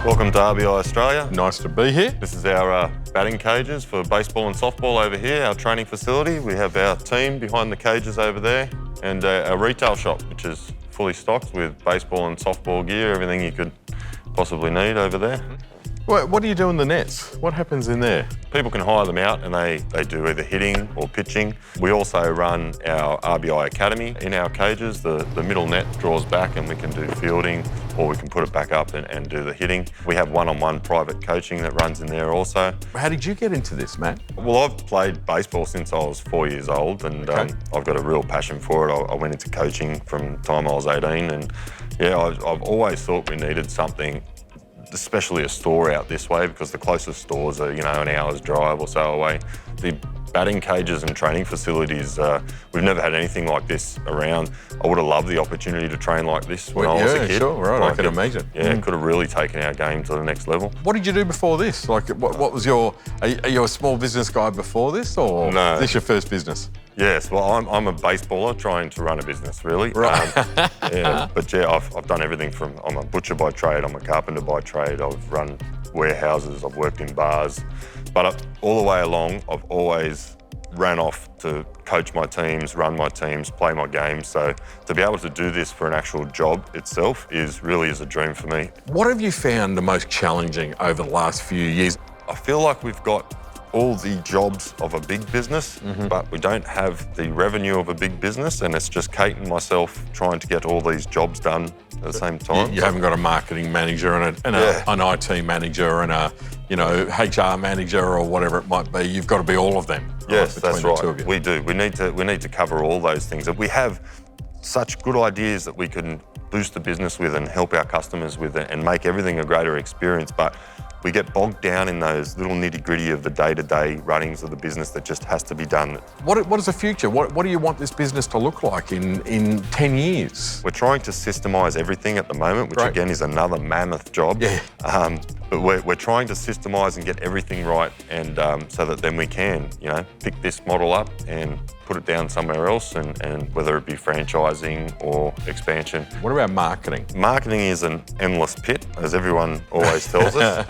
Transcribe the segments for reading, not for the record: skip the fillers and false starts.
Welcome to RBI Australia. Nice to be here. This is our batting cages for baseball and softball over here, our training facility. We have our team behind the cages over there and our retail shop, which is fully stocked with baseball and softball gear, everything you could possibly need over there. What do you do in the nets? What happens in there? People can hire them out and they do either hitting or pitching. We also run our RBI Academy in our cages. The middle net draws back and we can do fielding or we can put it back up and do the hitting. We have one-on-one private coaching that runs in there also. How did you get into this, Matt? Well, I've played baseball since I was 4 years old and I've got a real passion for it. I went into coaching from the time I was 18 and yeah, I've always thought we needed something, especially a store out this way, because the closest stores are, an hour's drive or so away. The batting cages and training facilities, we've never had anything like this around. I would have loved the opportunity to train like this when I was a kid. Yeah, sure, right, I can imagine. Yeah, could have really taken our game to the next level. What did you do before this? Like, what was are you a small business guy before this, or No. is this your first business? Yes, well, I'm a baseballer trying to run a business, really. Right. But yeah, I've done everything from, I'm a butcher by trade, I'm a carpenter by trade, I've run warehouses, I've worked in bars. But all the way along, I've always ran off to coach my teams, run my teams, play my games. So to be able to do this for an actual job itself really is a dream for me. What have you found the most challenging over the last few years? I feel like we've got all the jobs of a big business, but we don't have the revenue of a big business, and it's just Kate and myself trying to get all these jobs done at the same time. You haven't got a marketing manager and an IT manager and a HR manager or whatever it might be. You've got to be all of them. Yes, between that's the two of right. you. We do. We need to cover all those things. And we have such good ideas that we can boost the business with and help our customers with it and make everything a greater experience. But we get bogged down in those little nitty-gritty of the day-to-day runnings of the business that just has to be done. What is the future? What do you want this business to look like in 10 years? We're trying to systemise everything at the moment, which again is another mammoth job. Yeah. But we're trying to systemise and get everything right, and so that then we can, pick this model up and put it down somewhere else, and whether it be franchising or expansion. What about marketing? Marketing is an endless pit, as everyone always tells us.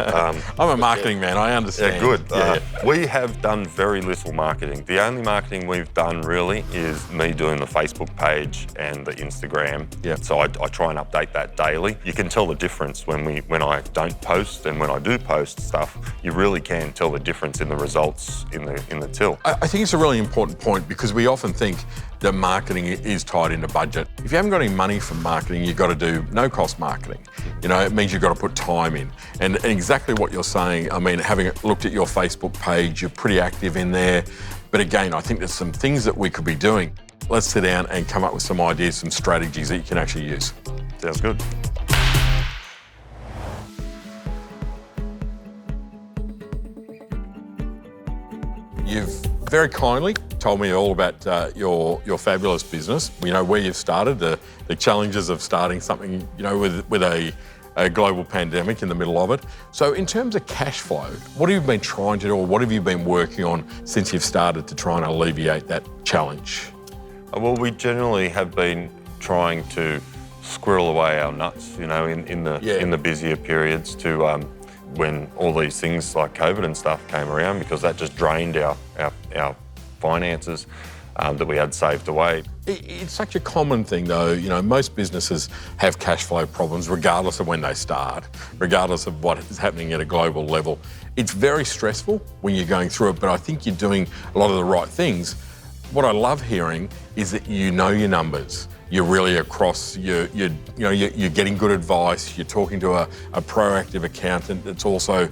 I'm a marketing man, I understand. Yeah, good. We have done very little marketing. The only marketing we've done really is me doing the Facebook page and the Instagram. Yeah. So I try and update that daily. You can tell the difference when I don't post and when I do post stuff. You really can tell the difference in the results in the till. I think it's a really important point because we often think that marketing is tied into budget. If you haven't got any money for marketing, you've got to do no-cost marketing. It means you've got to put time in. And exactly what you're saying, I mean, having looked at your Facebook page, you're pretty active in there. But again, I think there's some things that we could be doing. Let's sit down and come up with some ideas, some strategies that you can actually use. Sounds good. You've very kindly told me all about your fabulous business. We know where you've started, the challenges of starting something, with a global pandemic in the middle of it. So in terms of cash flow, what have you been trying to do, or what have you been working on since you've started to try and alleviate that challenge? Well, we generally have been trying to squirrel away our nuts, in the busier periods to when all these things like COVID and stuff came around, because that just drained our finances that we had saved away. It's such a common thing though, most businesses have cash flow problems regardless of when they start, regardless of what is happening at a global level. It's very stressful when you're going through it, but I think you're doing a lot of the right things. What I love hearing is that you know your numbers. You're really across, you're getting good advice, you're talking to a proactive accountant that's also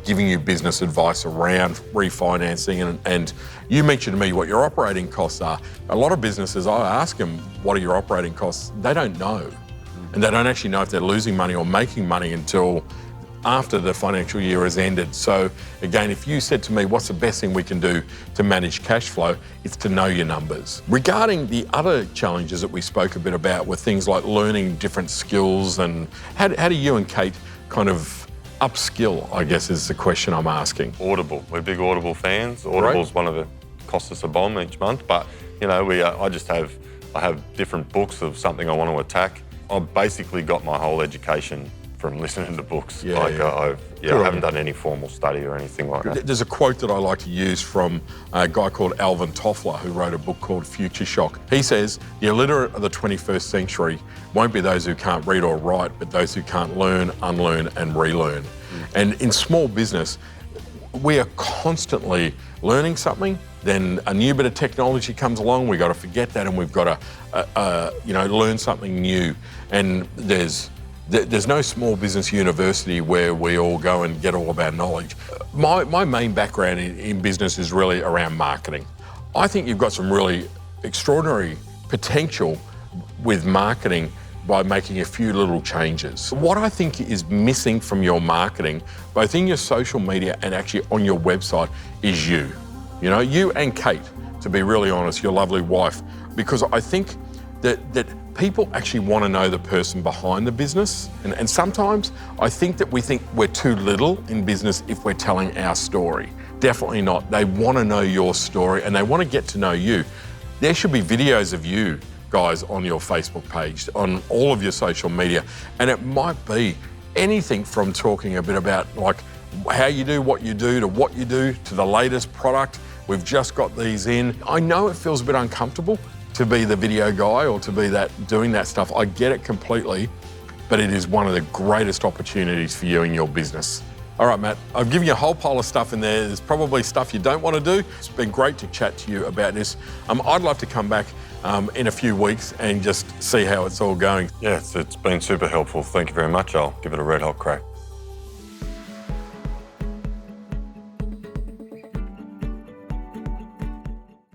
giving you business advice around refinancing, and you mentioned to me what your operating costs are. A lot of businesses, I ask them, what are your operating costs? They don't know. And they don't actually know if they're losing money or making money until after the financial year has ended. So again, if you said to me, what's the best thing we can do to manage cash flow, it's to know your numbers. Regarding the other challenges that we spoke a bit about were things like learning different skills, and how do you and Kate kind of upskill, I guess is the question I'm asking. Audible, we're big Audible fans. Audible's one of the, costs us a bomb each month, but I have different books of something I want to attack. I've basically got my whole education from listening to books. Yeah, I haven't done any formal study or anything like that. There's a quote that I like to use from a guy called Alvin Toffler, who wrote a book called Future Shock. He says, the illiterate of the 21st century won't be those who can't read or write, but those who can't learn, unlearn, and relearn. And in small business, we are constantly learning something, then a new bit of technology comes along, we've got to forget that, and we've got to learn something new. And there's no small business university where we all go and get all of our knowledge. My main background in business is really around marketing. I think you've got some really extraordinary potential with marketing by making a few little changes. What I think is missing from your marketing, both in your social media and actually on your website, is you. You know, you and Kate, to be really honest, your lovely wife, because I think that people actually want to know the person behind the business. And sometimes I think that we think we're too little in business if we're telling our story. Definitely not. They want to know your story and they want to get to know you. There should be videos of you guys on your Facebook page, on all of your social media. And it might be anything from talking a bit about like how you do what you do to what you do to the latest product. We've just got these in. I know it feels a bit uncomfortable to be the video guy or to be doing that stuff. I get it completely, but it is one of the greatest opportunities for you in your business. All right, Matt, I've given you a whole pile of stuff in there. There's probably stuff you don't want to do. It's been great to chat to you about this. I'd love to come back in a few weeks and just see how it's all going. Yeah, it's been super helpful. Thank you very much. I'll give it a red hot crack.